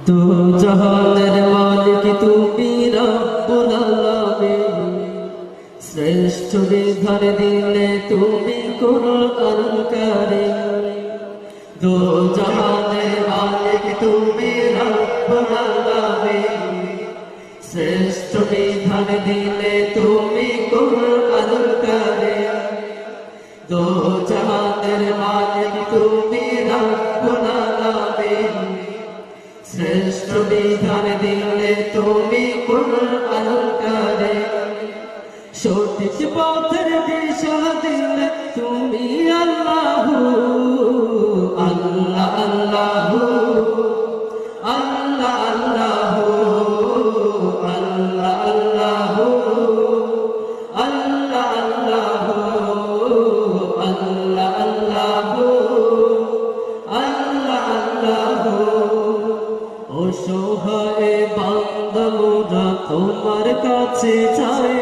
তো জাহানের মালিক তুমি রব্বুল আলামিন, শ্রেষ্ঠ বিধান দিলে তুমি কুরআন কারীম। তো জাহানের মালিক তুমি রব্বুল আলামিন, শ্রেষ্ঠ বিধান দিলে তুমি কুরআন কারীম। তো জাহানের মালিক তুমি রব্বুল আলামিন, শ্রেষ্ঠ বিধান দিলে তুমি কুরআন কারীম। সঠিক পথের দিশা দিলে তুমি আল্লাহু আল্লাহ আল্লাহু আল্লাহ আল্লাহু আল্লাহ আল্লাহু আল্লাহ আল্লাহু আল্লাহ আল্লাহু আল্লাহ আল্লাহু। অসহায় বান্দা মোরা তোমার কাছে চাই,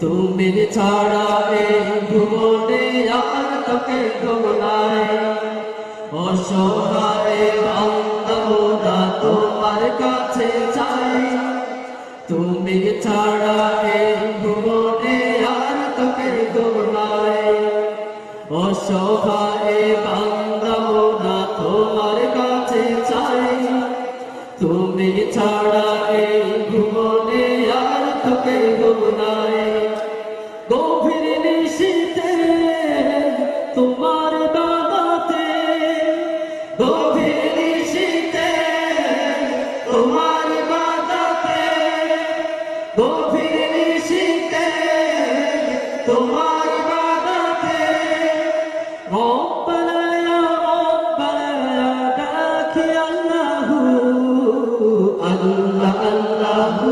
তুমি ছাড়া এই ভুবনে আর তোকে গোনাই। অসহায় বান্দা মোরা তোমার কাছে চাই, তুমি ছাড়া এই ভুবনে আর তোকে গোনাই। অসহায় বান্দা মোরা তোমার কাছে চাই, তুমি ছাড়া এই ভুবনে আর তোকে গোনাই। গভীর নিশীথে তোমার বাগাতে, গভীর নিশীথে তোমার বাগাতে, গভীর নিশীথে তোমার বাগাতে রব্বানা ইয়া রব্বানা ডাকি আল্লাহু আল্লাহ আল্লাহু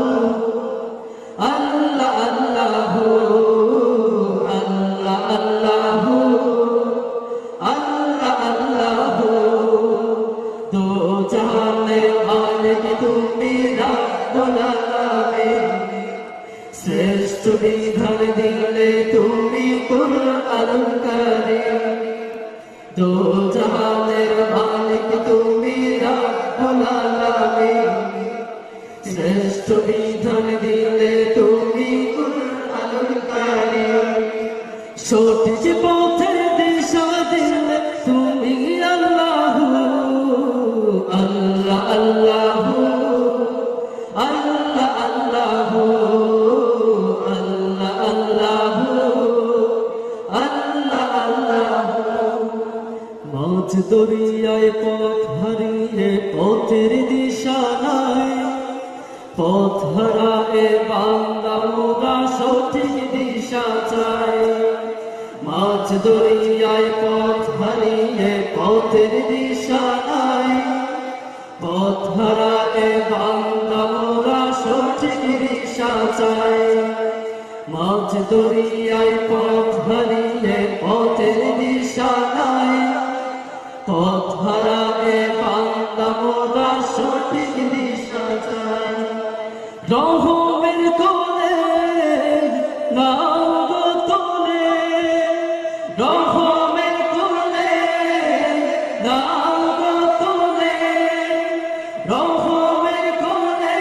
আল্লাহ আল্লাহু আল্লাহ আল্লাহু আল্লাহ আল্লাহু। তো জাহানের মালিক তুমি রব্বুল আলামিন, শ্রেষ্ঠ বিধান দিলে তুমি কুরআন কারীম। তো জাহানের মালিক তুমি রব্বুল আলামিন, শ্রেষ্ঠ বিধান দিলে তুমি কুরআন কারীম। সঠিক পথের দিশা দিলে তুমি আল্লাহু আল্লাহ আল্লাহু আল্লাহ আল্লাহু আল্লাহ আল্লাহু আল্লাহ আল্লাহু। মাঝ দরিয়ায় পথ হারিয়ে পথের দিশা নাই, পথ হারায়ে বান্দা মোরা সঠিক দিশা চাই। মাঝ দরিয়ায় পথ হারিয়ে পথের দিশা নাই, পথ হারায়ে বান্দা মোরা সঠিক দিশা চাই। মাঝ দরিয়ায় পথ হারিয়ে পথের দিশা নাই, পথ হারায়ে বান্দা মোরা সঠিক দিশা চাই। রহমের কোলে নাও গো তোলে, রহমের কোলে নাও গো তোলে, রহমের কোলে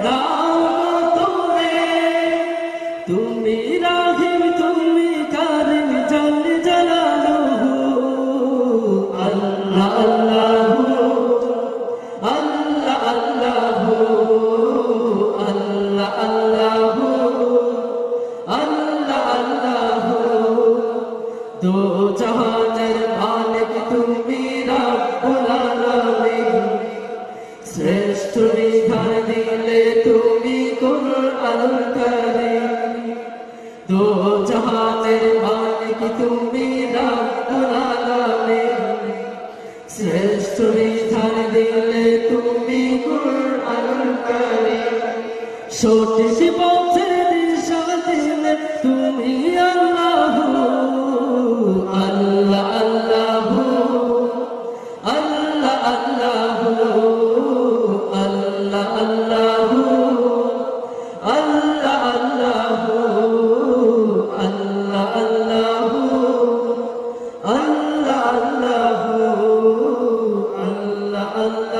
নাও গো তোলে। তুমি রাহিম তুমি কারিম জল জালালুহু আল্লাহ আল্লাহু আল্লাহ আল্লাহু আল্লাহ আল্লাহু আল্লাহ আল্লাহু। দো জাহানের মালিক তুমি রব্বুল আলামিন, শ্রেষ্ঠ বিধান দিলে তুমি কুরআন কারীম। দো জাহানের মালিক তুমি রব্বুল আলামিন, শ্রেষ্ঠ বিধান দিলে তুমি কুরআন কারীম। সঠিক পথের দিশা দিলে তুমি আল্লাহু আল্লাহ আল্লাহু আল্লাহ আল্লাহু আল্লাহ আল্লাহু আল্লাহ আল্লাহু আল্লাহ আল্লাহু আল্লাহ আল্লাহু আল্লাহ আল্লাহ